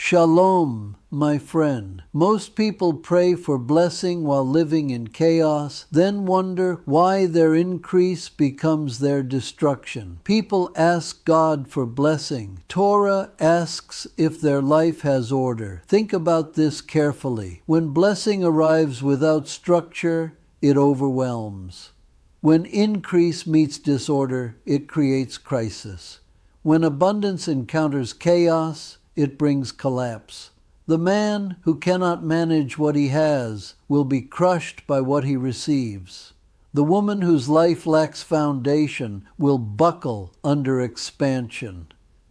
Shalom, my friend. Most people pray for blessing while living in chaos, then wonder why their increase becomes their destruction. People ask God for blessing. Torah asks if their life has order. Think about this carefully. When blessing arrives without structure, it overwhelms. When increase meets disorder, it creates crisis. When abundance encounters chaos, it brings collapse. The man who cannot manage what he has will be crushed by what he receives. The woman whose life lacks foundation will buckle under expansion.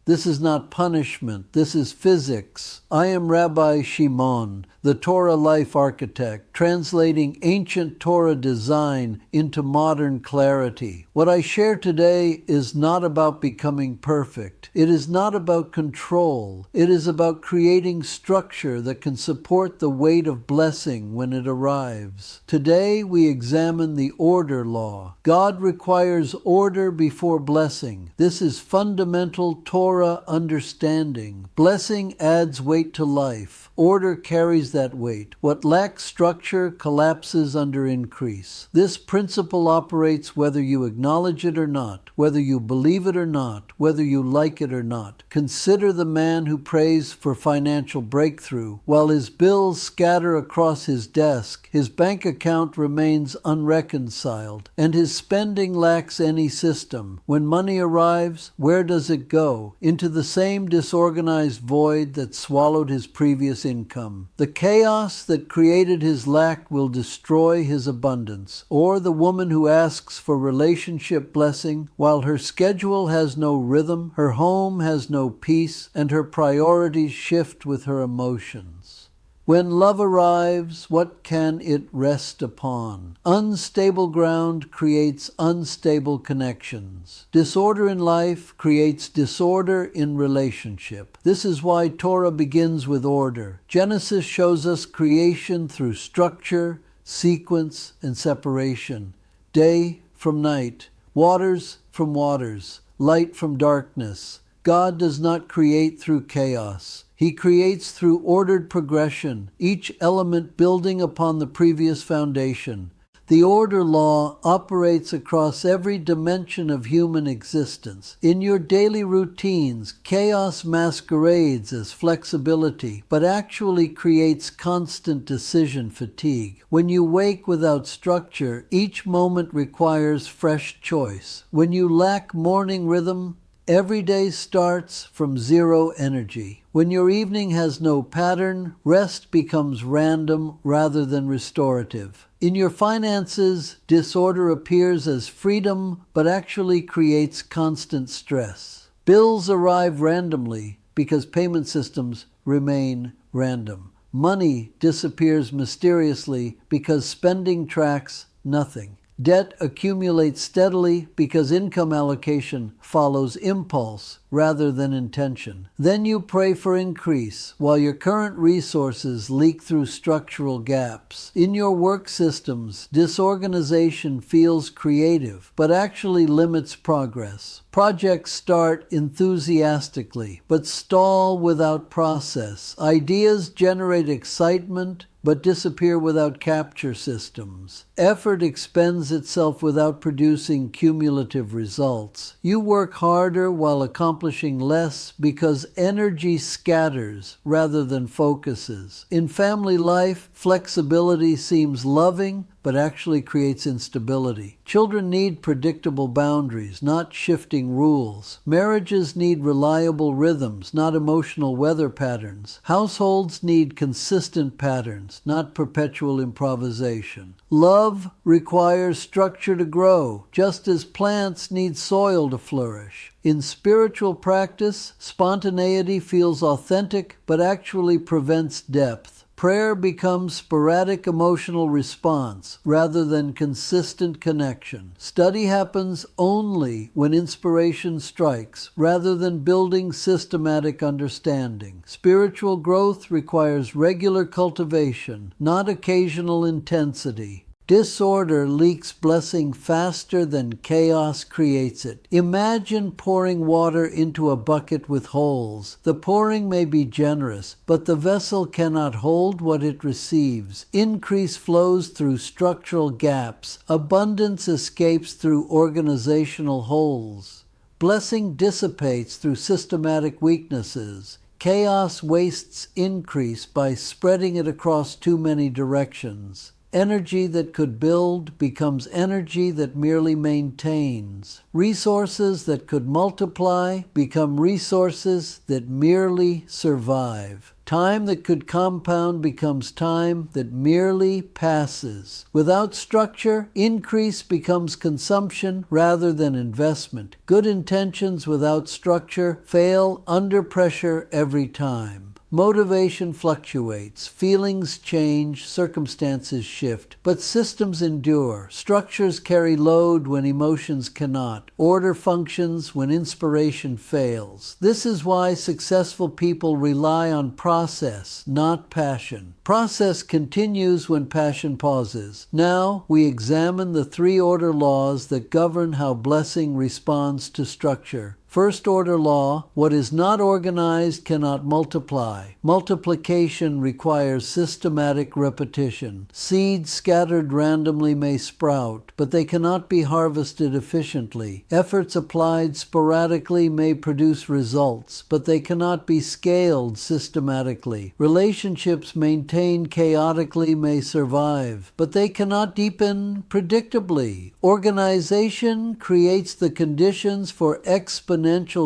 This is not punishment, this is physics. I am Rabbi Shimon, the Torah life architect, translating ancient Torah design into modern clarity. What I share today is not about becoming perfect. It is not about control. It is about creating structure that can support the weight of blessing when it arrives. Today we examine the order law. God requires order before blessing. This is fundamental Torah understanding. Blessing adds weight to life. Order carries that weight. What lacks structure collapses under increase. This principle operates whether you acknowledge it or not, whether you believe it or not, whether you like it or not. Consider the man who prays for financial breakthrough. While his bills scatter across his desk, his bank account remains unreconciled, and his spending lacks any system. When money arrives, where does it go? Into the same disorganized void that swallowed his previous income. The chaos that created his lack will destroy his abundance. Or the woman who asks for relationship blessing while her schedule has no rhythm, her home has no peace, and her priorities shift with her emotions. When love arrives, what can it rest upon? Unstable ground creates unstable connections. Disorder in life creates disorder in relationship. This is why Torah begins with order. Genesis shows us creation through structure, sequence, and separation. Day from night, waters from waters, light from darkness. God does not create through chaos. He creates through ordered progression, each element building upon the previous foundation. The order law operates across every dimension of human existence. In your daily routines, chaos masquerades as flexibility, but actually creates constant decision fatigue. When you wake without structure, each moment requires fresh choice. When you lack morning rhythm, every day starts from zero energy. When your evening has no pattern, rest becomes random rather than restorative. In your finances, disorder appears as freedom, but actually creates constant stress. Bills arrive randomly because payment systems remain random. Money disappears mysteriously because spending tracks nothing. Debt accumulates steadily because income allocation follows impulse rather than intention. Then you pray for increase while your current resources leak through structural gaps. In your work systems, disorganization feels creative but actually limits progress. Projects start enthusiastically but stall without process. Ideas generate excitement but disappear without capture systems. Effort expends itself without producing cumulative results. You work harder while accomplishing less because energy scatters rather than focuses. In family life, flexibility seems loving but actually creates instability. Children need predictable boundaries, not shifting rules. Marriages need reliable rhythms, not emotional weather patterns. Households need consistent patterns, not perpetual improvisation. Love requires structure to grow, just as plants need soil to flourish. In spiritual practice, spontaneity feels authentic but actually prevents depth. Prayer becomes sporadic emotional response rather than consistent connection. Study happens only when inspiration strikes rather than building systematic understanding. Spiritual growth requires regular cultivation, not occasional intensity. Disorder leaks blessing faster than chaos creates it. Imagine pouring water into a bucket with holes. The pouring may be generous, but the vessel cannot hold what it receives. Increase flows through structural gaps. Abundance escapes through organizational holes. Blessing dissipates through systematic weaknesses. Chaos wastes increase by spreading it across too many directions. Energy that could build becomes energy that merely maintains. Resources that could multiply become resources that merely survive. Time that could compound becomes time that merely passes. Without structure, increase becomes consumption rather than investment. Good intentions without structure fail under pressure every time. Motivation fluctuates, feelings change, circumstances shift, but systems endure. Structures carry load when emotions cannot. Order functions when inspiration fails. This is why successful people rely on process, not passion. Process continues when passion pauses. Now we examine the three-order laws that govern how blessing responds to structure. First order law: what is not organized cannot multiply. Multiplication requires systematic repetition. Seeds scattered randomly may sprout, but they cannot be harvested efficiently. Efforts applied sporadically may produce results, but they cannot be scaled systematically. Relationships maintained chaotically may survive, but they cannot deepen predictably. Organization creates the conditions for exponential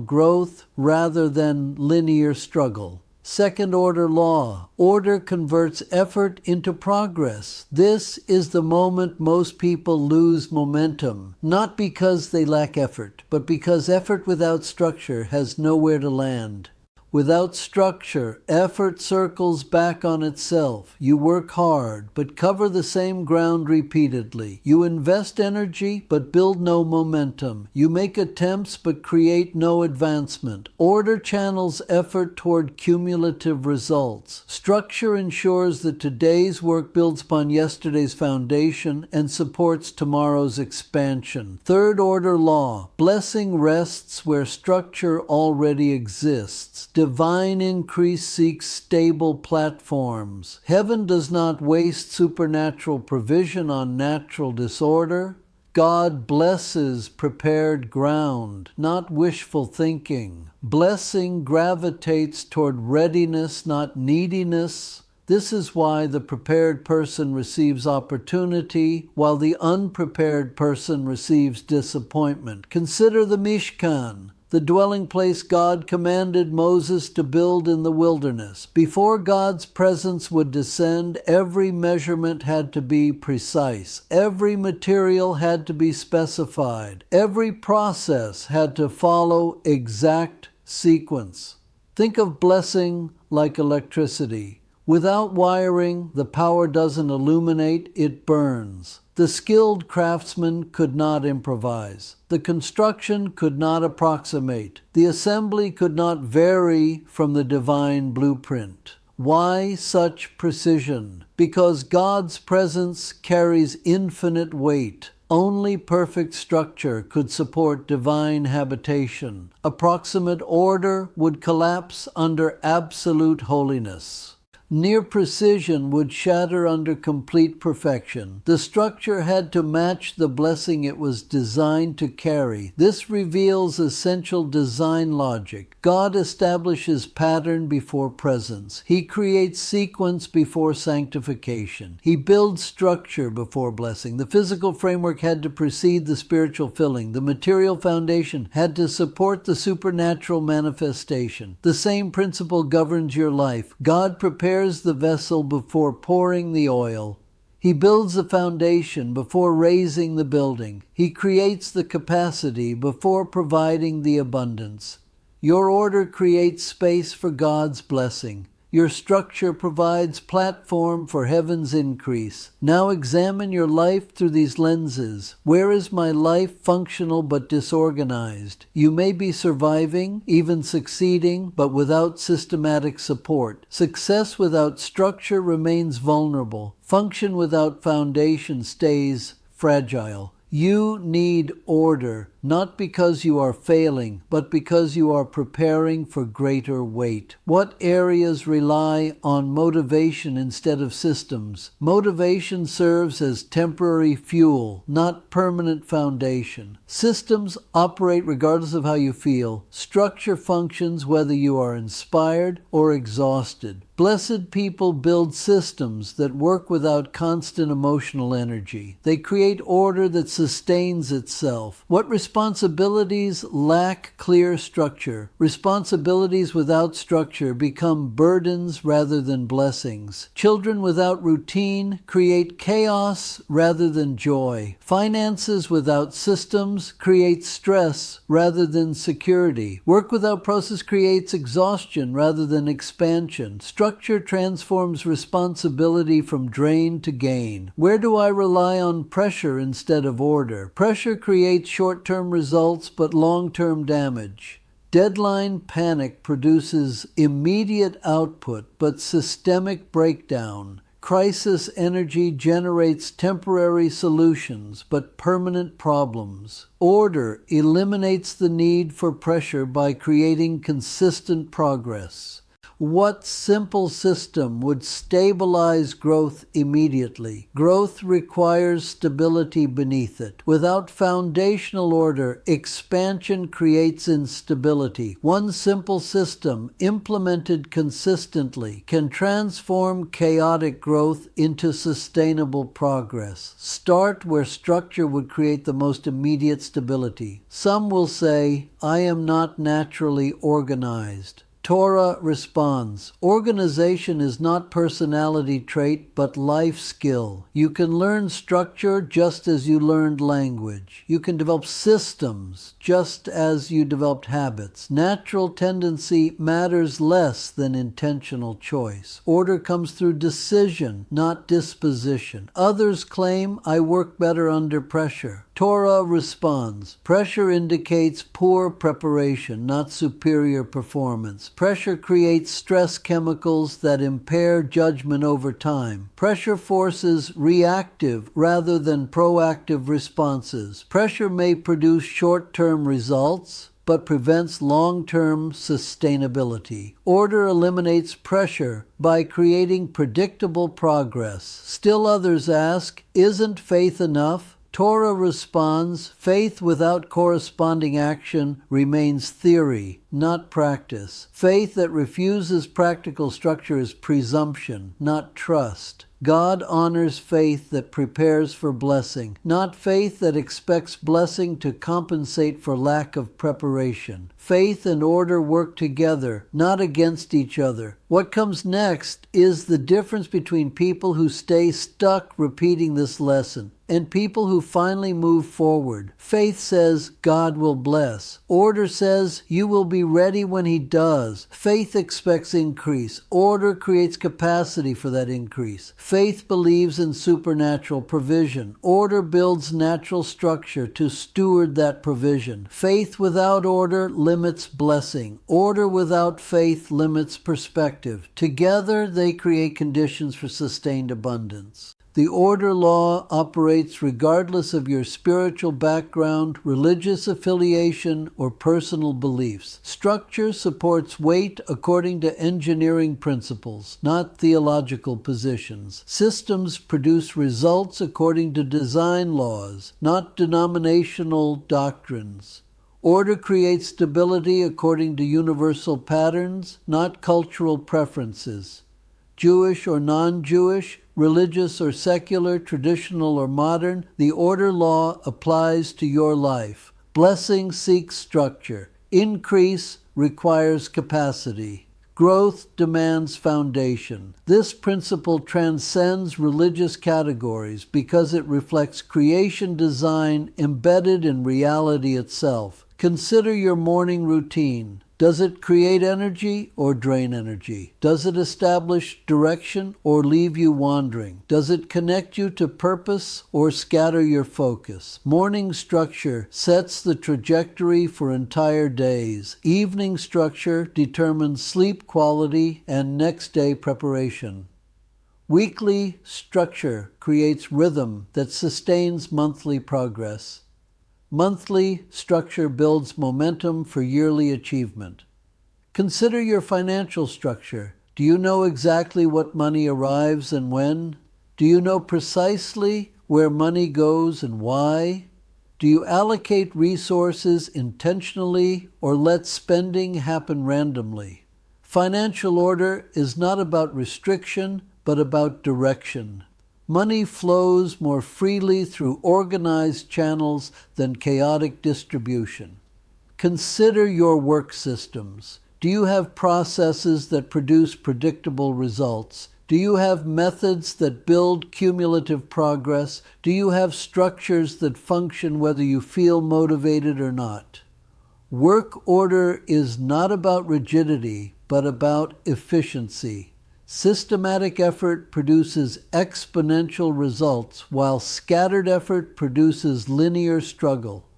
growth rather than linear struggle. Second order law: order converts effort into progress. This is the moment most people lose momentum, not because they lack effort, but because effort without structure has nowhere to land. Without structure, effort circles back on itself. You work hard, but cover the same ground repeatedly. You invest energy, but build no momentum. You make attempts, but create no advancement. Order channels effort toward cumulative results. Structure ensures that today's work builds upon yesterday's foundation and supports tomorrow's expansion. Third order law: blessing rests where structure already exists. Divine increase seeks stable platforms. Heaven does not waste supernatural provision on natural disorder. God blesses prepared ground, not wishful thinking. Blessing gravitates toward readiness, not neediness. This is why the prepared person receives opportunity, while the unprepared person receives disappointment. Consider the Mishkan, the dwelling place God commanded Moses to build in the wilderness. Before God's presence would descend, every measurement had to be precise. Every material had to be specified. Every process had to follow exact sequence. Think of blessing like electricity. Without wiring, the power doesn't illuminate, it burns. The skilled craftsman could not improvise. The construction could not approximate. The assembly could not vary from the divine blueprint. Why such precision? Because God's presence carries infinite weight. Only perfect structure could support divine habitation. Approximate order would collapse under absolute holiness. Near precision would shatter under complete perfection. The structure had to match the blessing it was designed to carry. This reveals essential design logic. God establishes pattern before presence. He creates sequence before sanctification. He builds structure before blessing. The physical framework had to precede the spiritual filling. The material foundation had to support the supernatural manifestation. The same principle governs your life. God prepares the vessel before pouring the oil. He builds the foundation before raising the building. He creates the capacity before providing the abundance. Your order creates space for God's blessing. Your structure provides platform for heaven's increase. Now examine your life through these lenses. Where is my life functional but disorganized? You may be surviving, even succeeding, but without systematic support. Success without structure remains vulnerable. Function without foundation stays fragile. You need order, not because you are failing, but because you are preparing for greater weight. What areas rely on motivation instead of systems? Motivation serves as temporary fuel, not permanent foundation. Systems operate regardless of how you feel. Structure functions whether you are inspired or exhausted. Blessed people build systems that work without constant emotional energy. They create order that sustains itself. What responsibilities lack clear structure? Responsibilities without structure become burdens rather than blessings. Children without routine create chaos rather than joy. Finances without systems create stress rather than security. Work without process creates exhaustion rather than expansion. Structure transforms responsibility from drain to gain. Where do I rely on pressure instead of order? Pressure creates short-term results but long-term damage. Deadline panic produces immediate output but systemic breakdown. Crisis energy generates temporary solutions but permanent problems. Order eliminates the need for pressure by creating consistent progress. What simple system would stabilize growth immediately? Growth requires stability beneath it. Without foundational order, expansion creates instability. One simple system, implemented consistently, can transform chaotic growth into sustainable progress. Start where structure would create the most immediate stability. Some will say, I am not naturally organized. Torah responds, organization is not personality trait, but life skill. You can learn structure just as you learned language. You can develop systems just as you developed habits. Natural tendency matters less than intentional choice. Order comes through decision, not disposition. Others claim, I work better under pressure. Torah responds, pressure indicates poor preparation, not superior performance. Pressure creates stress chemicals that impair judgment over time. Pressure forces reactive rather than proactive responses. Pressure may produce short-term results, but prevents long-term sustainability. Order eliminates pressure by creating predictable progress. Still others ask, isn't faith enough? Torah responds, faith without corresponding action remains theory, not practice. Faith that refuses practical structure is presumption, not trust. God honors faith that prepares for blessing, not faith that expects blessing to compensate for lack of preparation. Faith and order work together, not against each other. What comes next is the difference between people who stay stuck repeating this lesson and people who finally move forward. Faith says God will bless. Order says you will be ready when He does. Faith expects increase. Order creates capacity for that increase. Faith believes in supernatural provision. Order builds natural structure to steward that provision. Faith without order limits blessing. Order without faith limits perspective. Together they create conditions for sustained abundance. The order law operates regardless of your spiritual background, religious affiliation, or personal beliefs. Structure supports weight according to engineering principles, not theological positions. Systems produce results according to design laws, not denominational doctrines. Order creates stability according to universal patterns, not cultural preferences. Jewish or non-Jewish, religious or secular, traditional or modern, the order law applies to your life. Blessing seeks structure. Increase requires capacity. Growth demands foundation. This principle transcends religious categories because it reflects creation design embedded in reality itself. Consider your morning routine. Does it create energy or drain energy? Does it establish direction or leave you wandering? Does it connect you to purpose or scatter your focus? Morning structure sets the trajectory for entire days. Evening structure determines sleep quality and next day preparation. Weekly structure creates rhythm that sustains monthly progress. Monthly structure builds momentum for yearly achievement. Consider your financial structure. Do you know exactly what money arrives and when? Do you know precisely where money goes and why? Do you allocate resources intentionally or let spending happen randomly? Financial order is not about restriction, but about direction. Money flows more freely through organized channels than chaotic distribution. Consider your work systems. Do you have processes that produce predictable results? Do you have methods that build cumulative progress? Do you have structures that function whether you feel motivated or not? Work order is not about rigidity, but about efficiency. Systematic effort produces exponential results, while scattered effort produces linear struggle.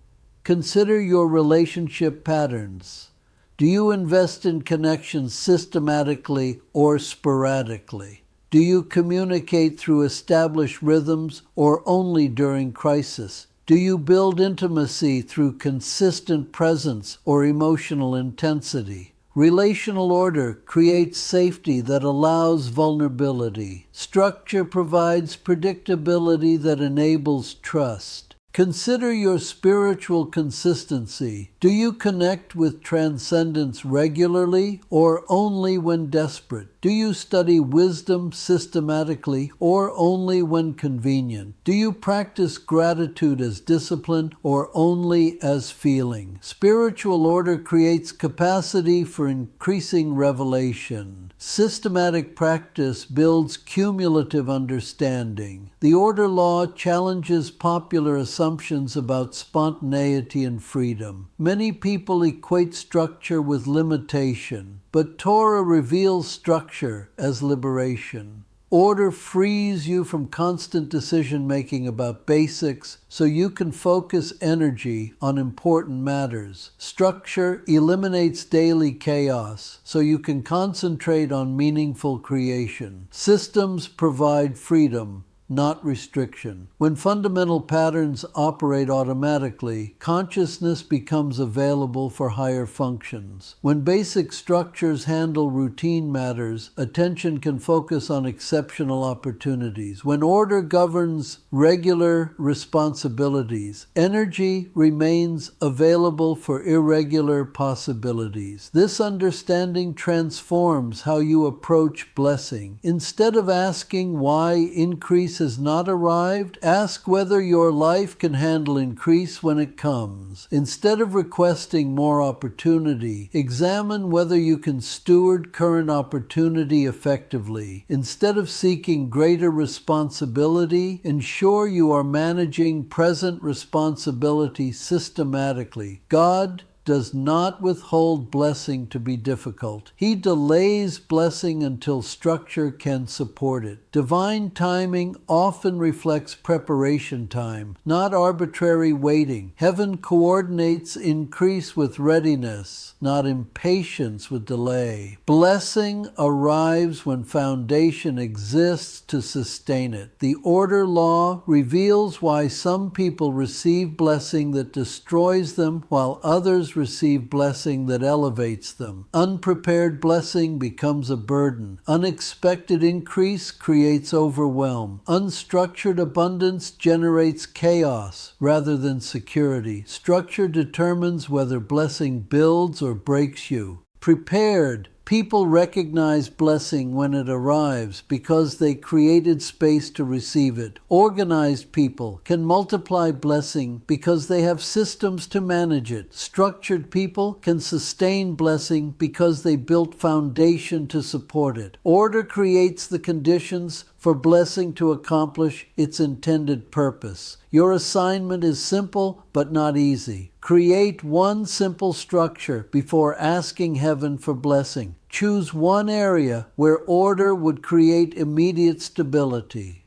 Consider your relationship patterns. Do you invest in connections systematically or sporadically? Do you communicate through established rhythms or only during crisis? Do you build intimacy through consistent presence or emotional intensity? Relational order creates safety that allows vulnerability. Structure provides predictability that enables trust. Consider your spiritual consistency. Do you connect with transcendence regularly or only when desperate? Do you study wisdom systematically or only when convenient? Do you practice gratitude as discipline or only as feeling? Spiritual order creates capacity for increasing revelation. Systematic practice builds cumulative understanding. The order law challenges popular assumptions about spontaneity and freedom. Many people equate structure with limitation, but Torah reveals structure as liberation. Order frees you from constant decision-making about basics so you can focus energy on important matters. Structure eliminates daily chaos so you can concentrate on meaningful creation. Systems provide freedom, not restriction. When fundamental patterns operate automatically, consciousness becomes available for higher functions. When basic structures handle routine matters, attention can focus on exceptional opportunities. When order governs regular responsibilities, energy remains available for irregular possibilities. This understanding transforms how you approach blessing. Instead of asking why increase has not arrived, ask whether your life can handle increase when it comes. Instead of requesting more opportunity, examine whether you can steward current opportunity effectively. Instead of seeking greater responsibility, ensure you are managing present responsibility systematically. God does not withhold blessing to be difficult. He delays blessing until structure can support it. Divine timing often reflects preparation time, not arbitrary waiting. Heaven coordinates increase with readiness, not impatience with delay. Blessing arrives when foundation exists to sustain it. The order law reveals why some people receive blessing that destroys them while others receive blessing that elevates them. Unprepared blessing becomes a burden. Unexpected increase creates overwhelm. Unstructured abundance generates chaos rather than security. Structure determines whether blessing builds or breaks you. Prepared People recognize blessing when it arrives because they created space to receive it. Organized people can multiply blessing because they have systems to manage it. Structured people can sustain blessing because they built foundation to support it. Order creates the conditions for blessing to accomplish its intended purpose. Your assignment is simple but not easy. Create one simple structure before asking heaven for blessing. Choose one area where order would create immediate stability.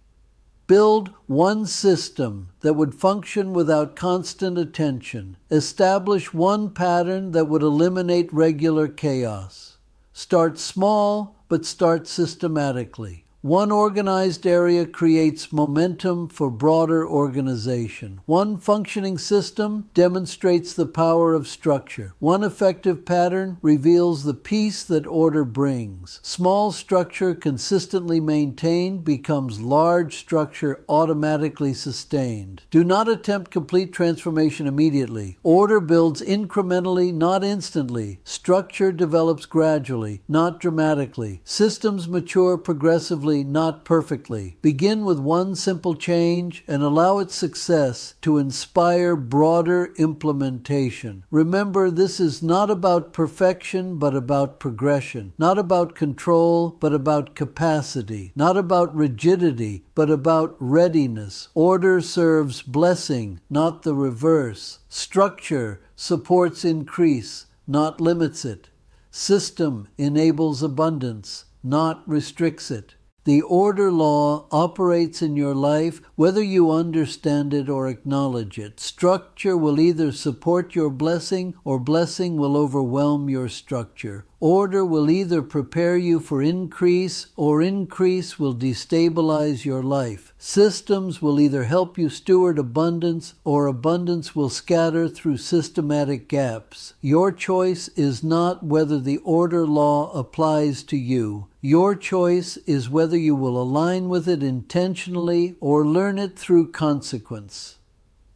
Build one system that would function without constant attention. Establish one pattern that would eliminate regular chaos. Start small, but start systematically. One organized area creates momentum for broader organization. One functioning system demonstrates the power of structure. One effective pattern reveals the peace that order brings. Small structure consistently maintained becomes large structure automatically sustained. Do not attempt complete transformation immediately. Order builds incrementally, not instantly. Structure develops gradually, not dramatically. Systems mature progressively, not perfectly. Begin with one simple change and allow its success to inspire broader implementation. Remember, this is not about perfection, but about progression. Not about control, but about capacity. Not about rigidity, but about readiness. Order serves blessing, not the reverse. Structure supports increase, not limits it. System enables abundance, not restricts it. The order law operates in your life whether you understand it or acknowledge it. Structure will either support your blessing or blessing will overwhelm your structure. Order will either prepare you for increase or increase will destabilize your life. Systems will either help you steward abundance or abundance will scatter through systematic gaps. Your choice is not whether the order law applies to you. Your choice is whether you will align with it intentionally or learn it through consequence.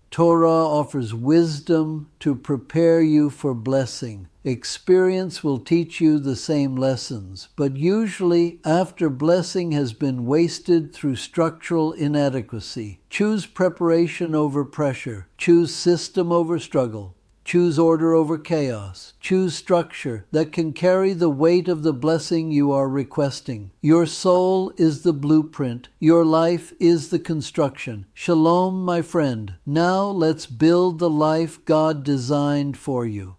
Torah offers wisdom to prepare you for blessing. Experience will teach you the same lessons, but usually after blessing has been wasted through structural inadequacy. Choose preparation over pressure. Choose system over struggle. Choose order over chaos. Choose structure that can carry the weight of the blessing you are requesting. Your soul is the blueprint. Your life is the construction. Shalom, my friend. Now let's build the life God designed for you.